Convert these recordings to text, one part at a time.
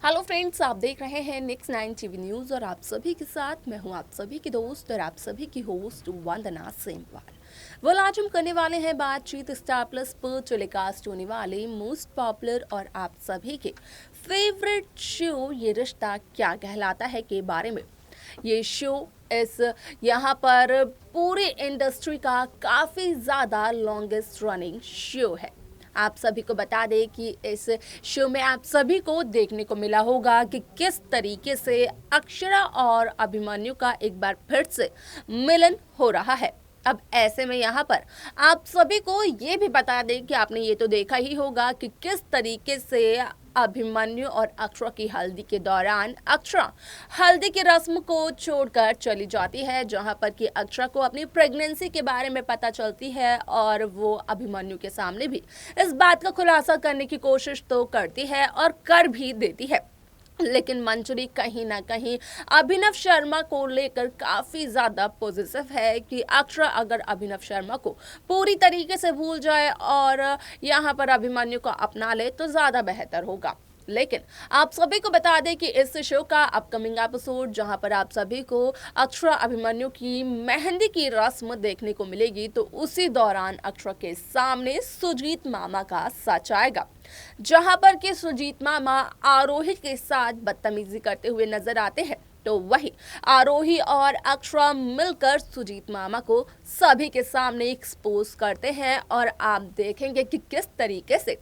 Hello friends, आप देख रहे हैं नेक्स्ट 9 टीवी न्यूज़ और आप सभी के साथ मैं हूं आप सभी की दोस्त और आप सभी की होस्ट वंदना सेमवाल। आज हम करने वाले हैं बातचीत स्टार प्लस पर टेलीकास्ट होने वाले मोस्ट पॉपुलर और आप सभी के फेवरेट शो ये रिश्ता क्या कहलाता है के बारे में। ये शो इस यहाँ पर पूरी इंडस्ट्री का काफ़ी ज़्यादा लॉन्गेस्ट रनिंग शो है। आप सभी को बता दें कि इस शो में आप सभी को देखने को मिला होगा कि किस तरीके से अक्षरा और अभिमन्यु का एक बार फिर से मिलन हो रहा है। अब ऐसे में यहाँ पर आप सभी को ये भी बता दें कि आपने ये तो देखा ही होगा कि किस तरीके से अभिमन्यु और अक्षरा की हल्दी के दौरान अक्षरा हल्दी की रस्म को छोड़कर चली जाती है, जहां पर कि अक्षरा को अपनी प्रेगनेंसी के बारे में पता चलती है और वो अभिमन्यु के सामने भी इस बात का खुलासा करने की कोशिश तो करती है और कर भी देती है। लेकिन मंजरी कहीं ना कहीं अभिनव शर्मा को लेकर काफ़ी ज़्यादा पॉजिटिव है कि अक्षरा अगर अभिनव शर्मा को पूरी तरीके से भूल जाए और यहाँ पर अभिमन्यु को अपना ले तो ज़्यादा बेहतर होगा। लेकिन आप सभी को बता दें कि इस शो का अपकमिंग एपिसोड जहां पर आप सभी को अक्षरा अभिमन्यु की मेहंदी की रस्म देखने को मिलेगी, तो उसी दौरान अक्षरा के सामने सुजीत मामा का सच आएगा, जहां पर कि सुजीत मामा आरोही के साथ बदतमीजी करते हुए नजर आते हैं। तो वही आरोही और अक्षरा मिलकर सुजीत मामा को सभी के सामने एक्सपोज करते हैं और आप देखेंगे कि किस तरीके से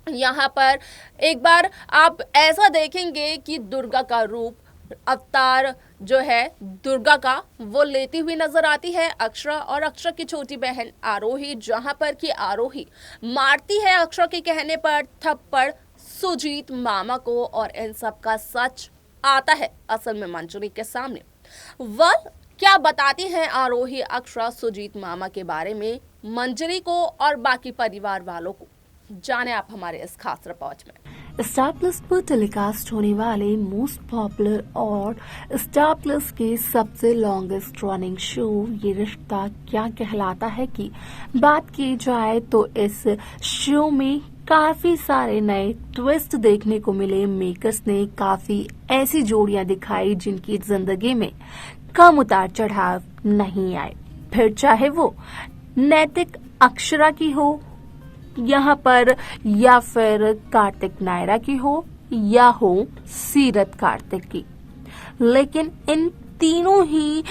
यहाँ पर एक बार आप ऐसा देखेंगे कि दुर्गा का रूप अवतार जो है दुर्गा का वो लेती हुई नजर आती है अक्षरा और अक्षरा की छोटी बहन आरोही, जहां पर कि आरोही मारती है अक्षरा के कहने पर थप्पड़ सुजीत मामा को और इन सब का सच आता है असल में मंजरी के सामने। क्या बताती हैं आरोही अक्षरा सुजीत मामा के बारे में मंजरी को और बाकी परिवार वालों को, जाने आप हमारे इस खास रिपोर्ट में। स्टार प्लस पर टेलीकास्ट होने वाले मोस्ट पॉपुलर और स्टार प्लस के सबसे लॉन्गेस्ट रनिंग शो ये रिश्ता क्या कहलाता है की बात की जाए तो इस शो में काफी सारे नए ट्विस्ट देखने को मिले। मेकर्स ने काफी ऐसी जोड़ियां दिखाई जिनकी जिंदगी में कम उतार चढ़ाव नहीं आए, फिर चाहे वो नैतिक अक्षरा की हो यहाँ पर या फिर कार्तिक नायरा की हो या हो सीरत कार्तिक की। लेकिन इन तीनों ही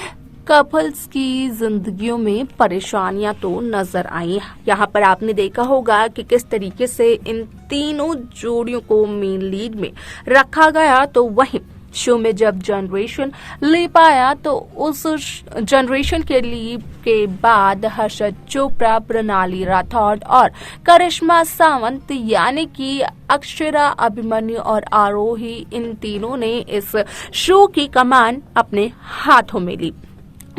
कपल्स की जिंदगियों में परेशानियां तो नजर आई। यहाँ पर आपने देखा होगा कि किस तरीके से इन तीनों जोड़ियों को मेन लीड में रखा गया, तो वहीं शो में जब जनरेशन लीप आया तो उस जनरेशन के लीप के बाद हर्षद चोपड़ा, प्रणाली राठौड़ और करिश्मा सावंत यानी कि अक्षरा, अभिमन्यु और आरोही, इन तीनों ने इस शो की कमान अपने हाथों में ली,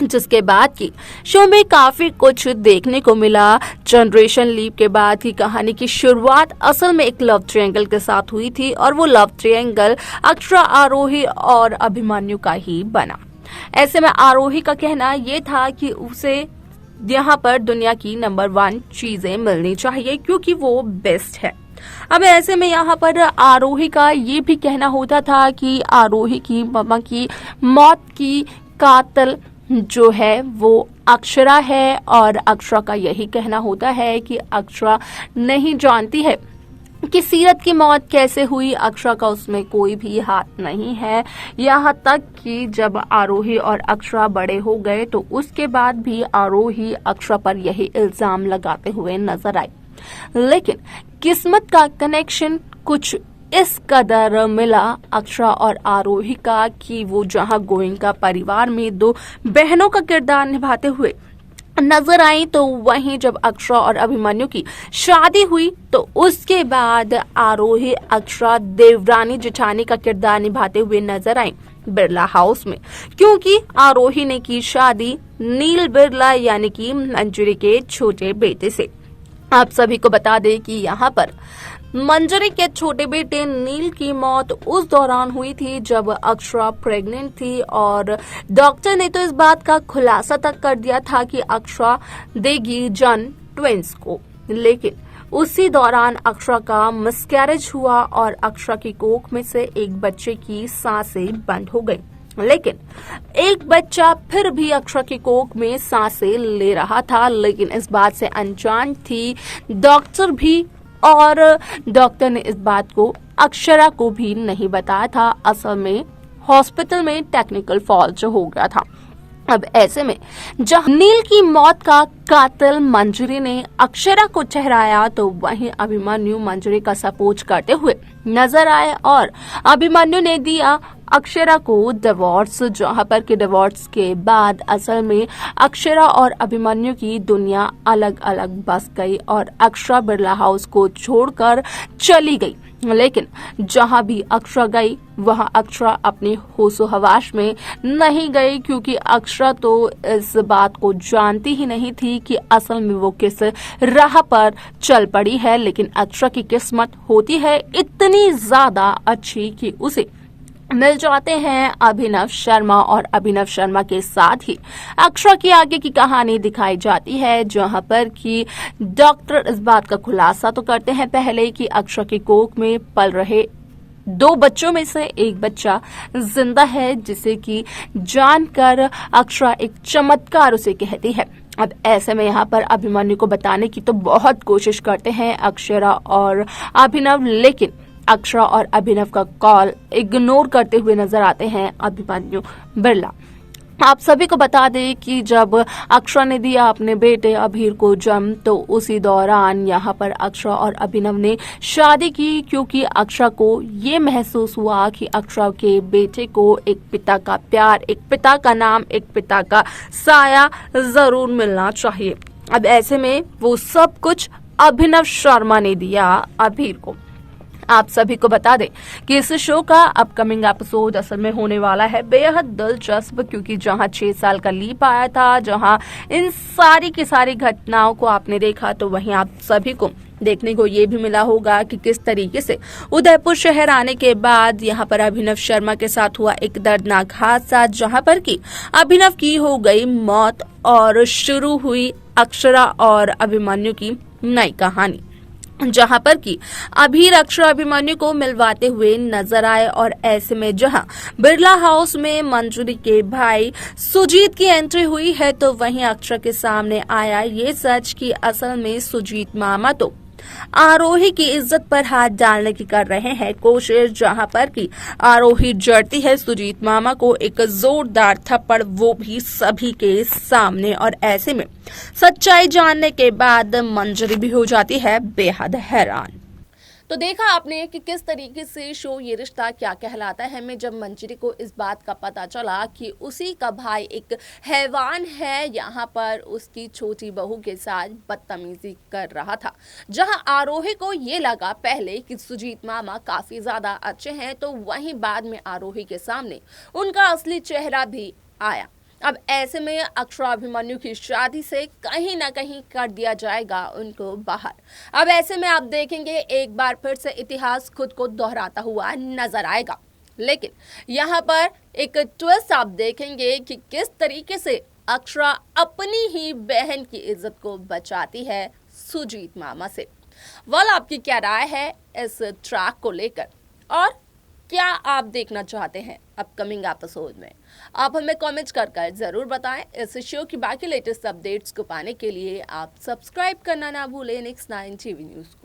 जिसके बाद की शो में काफी कुछ देखने को मिला। जनरेशन लीप के बाद की कहानी की शुरुआत असल में एक लव ट्रायंगल के साथ हुई थी और वो लव ट्रायंगल अक्षरा, आरोही और अभिमन्यु का ही बना। ऐसे में आरोही का कहना ये था कि उसे यहाँ पर दुनिया की नंबर 1 चीजें मिलनी चाहिए क्योंकि वो बेस्ट है। अब ऐसे में यहाँ पर आरोही का ये भी कहना होता था कि आरोही की मम्मा की मौत की कातिल जो है वो अक्षरा है और अक्षरा का यही कहना होता है कि अक्षरा नहीं जानती है कि सीरत की मौत कैसे हुई, अक्षरा का उसमें कोई भी हाथ नहीं है। यहाँ तक कि जब आरोही और अक्षरा बड़े हो गए तो उसके बाद भी आरोही अक्षरा पर यही इल्जाम लगाते हुए नजर आई। लेकिन किस्मत का कनेक्शन कुछ इस कदर मिला अक्षरा और आरोही का कि वो जहां गोयनका परिवार में 2 बहनों का किरदार निभाते हुए नजर आई, तो वहीं जब अक्षरा और अभिमन्यु की शादी हुई तो उसके बाद आरोही अक्षरा देवरानी जेठानी का किरदार निभाते हुए नजर आई बिरला हाउस में, क्योंकि आरोही ने की शादी नील बिरला यानी कि मंजरी के छोटे बेटे से। आप सभी को बता दें कि यहाँ पर मंजरी के छोटे बेटे नील की मौत उस दौरान हुई थी जब अक्षरा प्रेग्नेंट थी और डॉक्टर ने तो इस बात का खुलासा तक कर दिया था कि अक्षरा देगी जन्म ट्विंस को। लेकिन उसी दौरान अक्षरा का मिसकैरेज हुआ और अक्षरा की कोख में से एक बच्चे की सांसें बंद हो गई। लेकिन एक बच्चा फिर भी अक्षरा की कोख में सांसें ले रहा था, लेकिन इस बात से अनजान थी डॉक्टर भी, और डॉक्टर ने इस बात को अक्षरा को भी नहीं बताया था। असल में हॉस्पिटल में टेक्निकल फॉल्ट हो गया था। अब ऐसे में जहां नील की मौत का कातिल मंजरी ने अक्षरा को ठहराया, तो वहीं अभिमन्यु मंजरी का सपोर्ट करते हुए नजर आए और अभिमन्यु ने दिया अक्षरा को डिवोर्स, जहां पर के डिवोर्स के बाद असल में अक्षरा और अभिमन्यु की दुनिया अलग अलग बस गई और अक्षरा बिरला हाउस को छोड़कर चली गई। लेकिन जहां भी अक्षरा गई वहां अक्षरा अपने होशो हवास में नहीं गई, क्योंकि अक्षरा तो इस बात को जानती ही नहीं थी कि असल में वो किस राह पर चल पड़ी है। लेकिन अक्षरा की किस्मत होती है इतनी ज्यादा अच्छी कि उसे मिल जाते हैं अभिनव शर्मा, और अभिनव शर्मा के साथ ही अक्षरा की आगे की कहानी दिखाई जाती है, जहां पर कि डॉक्टर इस बात का खुलासा तो करते हैं पहले कि अक्षरा की कोख में पल रहे 2 बच्चों में से एक बच्चा जिंदा है, जिसे कि जानकर अक्षरा एक चमत्कार उसे कहती है। अब ऐसे में यहाँ पर अभिमन्यु को बताने की तो बहुत कोशिश करते हैं अक्षरा और अभिनव, लेकिन अक्षरा और अभिनव का कॉल इग्नोर करते हुए नजर आते हैं अभिमन्यु बिरला। आप सभी को बता दें कि जब अक्षरा ने दिया अपने बेटे अभीर को जन्म, तो उसी दौरान यहाँ पर अक्षरा और अभिनव ने शादी की, क्योंकि अक्षरा को ये महसूस हुआ कि अक्षरा के बेटे को एक पिता का प्यार, एक पिता का नाम, एक पिता का साया जरूर मिलना चाहिए। अब ऐसे में वो सब कुछ अभिनव शर्मा ने दिया अभीर को। आप सभी को बता दें कि इस शो का अपकमिंग एपिसोड असल में होने वाला है बेहद दिलचस्प, क्योंकि जहां 6 साल का लीप आया था, जहां इन सारी की सारी घटनाओं को आपने देखा, तो वहीं आप सभी को देखने को ये भी मिला होगा कि किस तरीके से उदयपुर शहर आने के बाद यहाँ पर अभिनव शर्मा के साथ हुआ एक दर्दनाक हादसा, जहाँ पर कि अभिनव की हो गई मौत और शुरू हुई अक्षरा और अभिमन्यु की नई कहानी, जहां पर कि अभीर अक्षरा अभिमन्यु को मिलवाते हुए नजर आए। और ऐसे में जहां बिरला हाउस में मंजरी के भाई सुजीत की एंट्री हुई है, तो वहीं अक्षरा के सामने आया ये सच कि असल में सुजीत मामा तो आरोही की इज्जत पर हाथ डालने की कर रहे हैं कोशिश, जहां पर कि आरोही जड़ती है सुजीत मामा को एक जोरदार थप्पड़, वो भी सभी के सामने। और ऐसे में सच्चाई जानने के बाद मंजरी भी हो जाती है बेहद हैरान। तो देखा आपने कि किस तरीके से शो ये रिश्ता क्या कहलाता है में जब मंजरी को इस बात का पता चला कि उसी का भाई एक हैवान है, यहाँ पर उसकी छोटी बहू के साथ बदतमीजी कर रहा था। जहां आरोही को ये लगा पहले कि सुजीत मामा काफी ज्यादा अच्छे हैं, तो वहीं बाद में आरोही के सामने उनका असली चेहरा भी आया। अब ऐसे में अक्षरा अभिमन्यु की शादी से कहीं ना कहीं कर दिया जाएगा उनको बाहर। अब ऐसे में आप देखेंगे एक बार फिर से इतिहास खुद को दोहराता हुआ नजर आएगा। लेकिन यहाँ पर एक ट्विस्ट आप देखेंगे कि किस तरीके से अक्षरा अपनी ही बहन की इज्जत को बचाती है सुजीत मामा से। वाल आपकी क्या राय है इस ट्रैक को लेकर, और क्या आप देखना चाहते हैं अपकमिंग एपिसोड में? आप हमें कमेंट्स कर जरूर बताएं। इस शो की बाकी लेटेस्ट अपडेट्स को पाने के लिए आप सब्सक्राइब करना ना भूलें नेक्स्ट 9 टीवी न्यूज़ को।